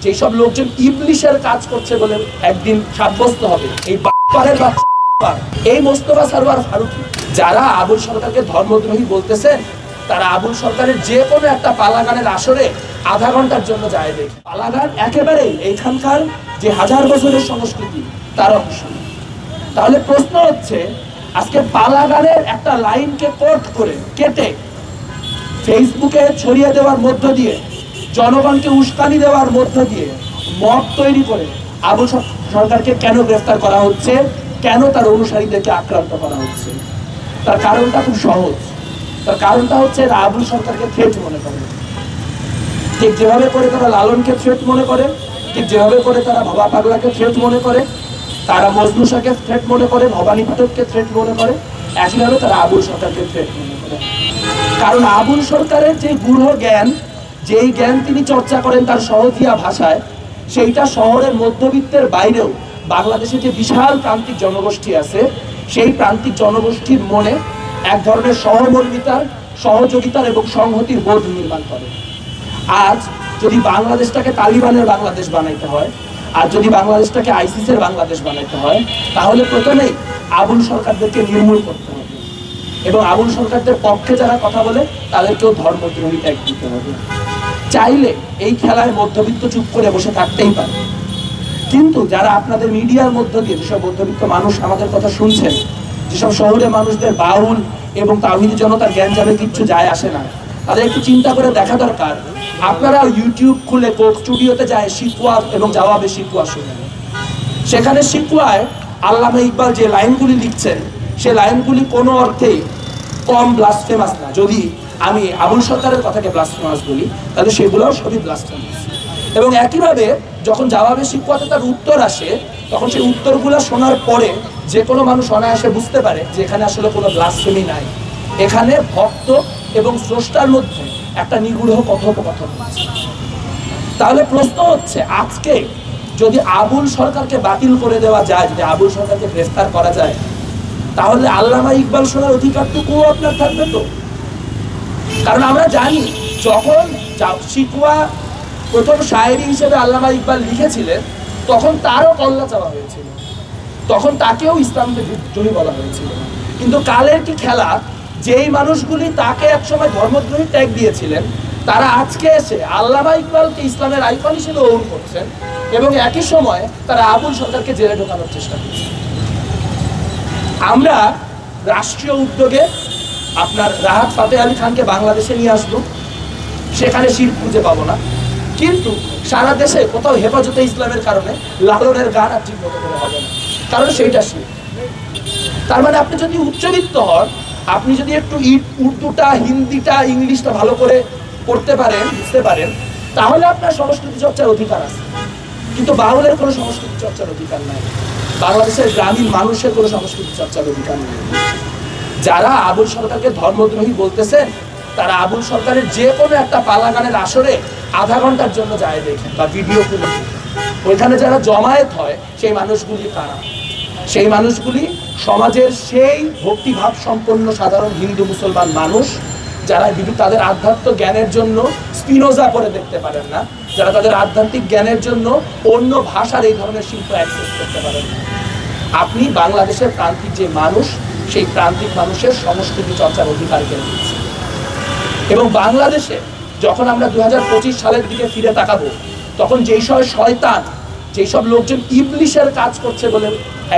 যেসব লোকজন ইবলিশের কাজ করছে বলে একদিন সাব্যস্ত হবে। এই এই মোস্তফা সরওয়ার ফারুকী যারা আবুল সরকারকে ধর্মদ্রোহী বলতেছেন, তারা আবুল সরকারের যে কোনো একটা পালাগানের আসরে আধা ঘন্টার জন্য যায় দেখে। পালাগান একেবারেই এইখানকার যে হাজার বছরের সংস্কৃতি তার অংশ। তাহলে প্রশ্ন হচ্ছে, আজকে পালাগানের একটা লাইনকে কোট করে কেটে ফেসবুকে ছড়িয়ে দেওয়ার মধ্য দিয়ে, জনগণকে উস্কানি দেওয়ার মধ্য দিয়ে মত তৈরি করে আবুল সরকারকে কেন গ্রেফতার করা হচ্ছে, কেন তার অনুসারীদেরকে আক্রান্ত করা হচ্ছে? তার কারণটা খুব সহজ। তার কারণটা হচ্ছে এরা আবুল সরকারকে থ্রেট মনে করে। ঠিক যেভাবে করে তারা লালনকে থ্রেট মনে করে, ঠিক যেভাবে করে তারা ভবা পাগলাকে থ্রেট মনে করে, তারা মজনুষাকে থ্রেট মনে করে, ভবানী পাঠককে থ্রেট মনে করে, একইভাবে তারা আবুল সরকারকে থ্রেট মনে করে। কারণ আবুল সরকারের যে গূঢ় জ্ঞান, যেই জ্ঞান তিনি চর্চা করেন তার সহজিয়া ভাষায়, সেইটা শহরের মধ্যবিত্তের বাইরেও বাংলাদেশে যে বিশাল প্রান্তিক জনগোষ্ঠী আছে, সেই প্রান্তিক জনগোষ্ঠীর মনে এক ধরনের সহমর্মিতার, সহযোগিতার এবং সংহতির বোধ নির্মাণ করে। আজ যদি বাংলাদেশটাকে তালিবানের বাংলাদেশ বানাইতে হয়, আর যদি বাংলাদেশটাকে আইসিসের বাংলাদেশ বানাইতে হয়, তাহলে প্রথমেই আবুল সরকারদেরকে নির্মূল করতে হবে এবং আবুল সরকারদের পক্ষে যারা কথা বলে তাদেরকেও ধর্মদ্রোহী ট্যাগ দিতে হবে। চাইলে এই খেলায় মধ্যবিত্ত চুপ করে বসে থাকতেই পারে, কিন্তু যারা আপনাদের মিডিয়ার মধ্য দিয়ে যেসব মধ্যবিত্ত মানুষ আমাদের কথা শুনছেন, যেসব শহরে মানুষদের বাউল এবং তাওহীদি জনতার জ্ঞান যাবে কিচ্ছু যায় আসে না, তাদের একটু চিন্তা করে দেখা দরকার। আপনারা ইউটিউব খুলে কোক স্টুডিওতে যায় শিকওয়া এবং জবাবে শিকওয়া শুনেন। সেখানে শিকওয়ায় আল্লামা ইকবাল যে লাইনগুলি লিখছেন, সে লাইনগুলি কোনো অর্থেই কম ব্লাসফেমাস না। যদি আমি আবুল সরকারের কথাকে ব্লাসফেমাস বলি, তাহলে সেগুলোও সবই ব্লাসফেমাস। এবং একইভাবে যখন জবাবে শিকওয়াতে তার উত্তর আসে, তখন সেই উত্তরগুলো শোনার পরে যে কোনো মানুষ অনায়াসে বুঝতে পারে যে এখানে আসলে কোনো ব্লাসফেমি নাই, এখানে ভক্ত এবং স্রষ্টার মধ্যে একটা নিগূঢ় কথোপকথন আছে। তাহলে প্রশ্ন হচ্ছে, আজকে যদি আবুল সরকারকে বাতিল করে দেওয়া যায়, যদি আবুল সরকারকে গ্রেফতার করা যায়, তাহলে আল্লামা ইকবাল শোনার অধিকারটুকুও আপনার থাকবে তো? কারণ আমরা জানি, যখন শিকওয়া প্রথম শায়েরি হিসেবে আল্লামা ইকবাল লিখেছিলেন, তখন তারও কল্লা চাওয়া হয়েছিল, তখন তাকেও ইসলাম বিদ্রোহী বলা হয়েছিল। কিন্তু কালের কি খেলা, যেই মানুষগুলি তাকে একসময় ধর্মদ্রোহী ট্যাগ দিয়েছিলেন, তারা আজকে এসে আল্লামা ইকবালকে ইসলামের আইকন হিসেবে গ্রহণ করছেন এবং একই সময় তারা আবুল সরকারকে জেলে ঢোকানোর চেষ্টা করছেন। আমরা রাষ্ট্রীয় উদ্যোগে আপনার রাহাত ফাতে আলী খানকে বাংলাদেশে নিয়ে আসবো, সেখানে শিরক খুঁজে পাবো না, কিন্তু সারা দেশে কোথাও হেফাজতে ইসলামের কারণে লালনের গান আর ঠিক মতো করে হবে না, কারণ সেইটা শিরক। তার মানে আপনি যদি উচ্চবিত্ত হন, আপনি যদি একটু উর্দুটা, হিন্দিটা, ইংলিশটা ভালো করে পড়তে পারেন, বুঝতে পারেন, তাহলে আপনার সংস্কৃতি চর্চার অধিকার আছে। কিন্তু বাউলের কোনো সংস্কৃতি চর্চার অধিকার নাই, বাংলাদেশের গ্রামীণ মানুষের কোনো সংস্কৃতি চর্চার অধিকার নেই। যারা আবুল সরকারকে ধর্মদ্রোহী বলতেছেন, তারা আবুল সরকারের যে কোনো একটা পালাগানের আসরে আধা ঘন্টার জন্য যায় দেখেন বা ভিডিও তুলে। ওইখানে যারা জমায়েত হয়, সেই মানুষগুলি কারা? সেই মানুষগুলি সমাজের সেই ভক্তিভাব সম্পন্ন সাধারণ হিন্দু মুসলমান মানুষ, যারা তাদের আধ্যাত্ম জ্ঞানের জন্য স্পিনোজা করে দেখতে পারেন না, যারা তাদের আধ্যাত্মিক জ্ঞানের জন্য অন্য ভাষার এই ধরনের শিল্প অ্যাক্সেস করতে পারেন না। আপনি বাংলাদেশের প্রান্তিক যে মানুষ, সেই প্রান্তিক মানুষের সংস্কৃতি চর্চার অধিকার কেড়ে নিচ্ছে। এবং বাংলাদেশে যখন আমরা 2025 সালের দিকে ফিরে তাকাবো, তখন যেই সব শয়তান, যেই সব লোকজন ইবলিশের কাজ করছে বলে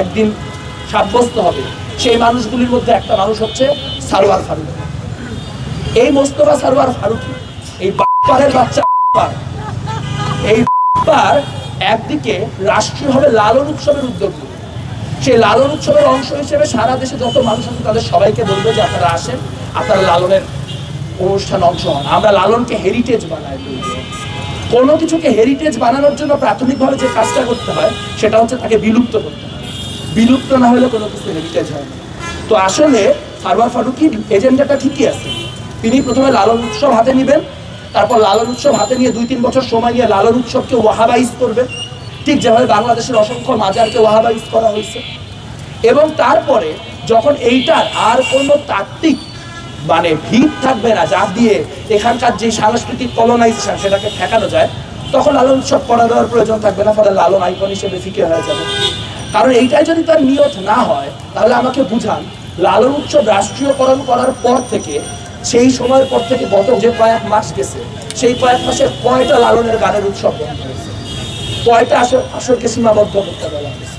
একদিন সাব্যস্ত হবে, সেই মানুষগুলির মধ্যে একটা মানুষ হচ্ছে সরওয়ার ফারুকী। এই মোস্তফা সরওয়ার ফারুকী, এই বাপ্পারের বাচ্চা, এই বাপ্পার একদিকে রাষ্ট্রীয়ভাবে লালন উৎসবের উদ্যোগ নেবে। সেই লালন উৎসবের অংশ হিসেবে সারা দেশে যত মানুষ আছে তাদের সবাইকে বলবে যে আপনারা আসেন, আপনারা লালনের অনুষ্ঠান অংশ হন। আমরা লালনকে হেরিটেজ বানাই। কোনো কিছুকে হেরিটেজ বানানোর জন্য প্রাথমিকভাবে যে কাজটা করতে হয়, সেটা হচ্ছে তাকে বিলুপ্ত করতে হয়। বিলুপ্ত না হলে কোনো কিছু হেরিটেজ হয় না। তো আসলে সরওয়ার ফারুকীর এজেন্ডাটা ঠিকই আছে। তিনি প্রথমে লালন উৎসব হাতে নেবেন, তারপর লালন উৎসব হাতে নিয়ে 2-3 বছর সময় নিয়ে লালন উৎসবকে ওয়াহাবাইজ করবেন, ঠিক যেভাবে বাংলাদেশের অসংখ্য মাজারকে ওয়াহাবাইজ করা হয়েছে। এবং তারপরে যখন এইটার আর কোনো তাত্ত্বিক ভিত থাকবে না, যা দিয়ে এখানকার যে সাংস্কৃতিক কলোনাইজেশন সেটাকে ঠেকানো যায়, তখন লালন উৎসব করা দেওয়ার প্রয়োজন থাকবে না, ফলে লালন আইকন হিসেবে ফিকে হয়ে যাবে। কারণ এইটাই যদি তার নিয়ত না হয়, তাহলে আমাকে বুঝান লালন উৎসব রাষ্ট্রীয়করণ করার পর থেকে, সেই সময়ের পর থেকে গত যে কয়েক মাস গেছে, সেই কয়েক মাসে কয়টা লালনের গানের উৎসব বন্ধ হয়েছে, কয়টা আসরকে সীমাবদ্ধ করতে দেওয়া হয়েছে।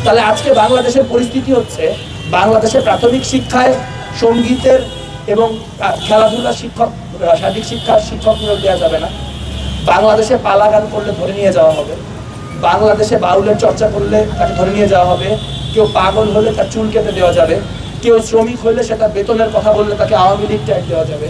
তাহলে আজকে বাংলাদেশের পরিস্থিতি হচ্ছে, বাংলাদেশের প্রাথমিক শিক্ষায় সঙ্গীতের এবং খেলাধুলার শিক্ষক, শারীরিক শিক্ষার শিক্ষক নিয়োগ দেওয়া যাবে না। বাংলাদেশে পালা গান করলে ধরে নিয়ে যাওয়া হবে, বাংলাদেশে বাউলের চর্চা করলে তাকে ধরে নিয়ে যাওয়া হবে, কেউ পাগল হলে তার চুল কেটে দেওয়া যাবে, কেউ শ্রমিক হলে সেটা বেতনের কথা বললে তাকে আওয়ামী লীগ ট্যাগ দেওয়া যাবে।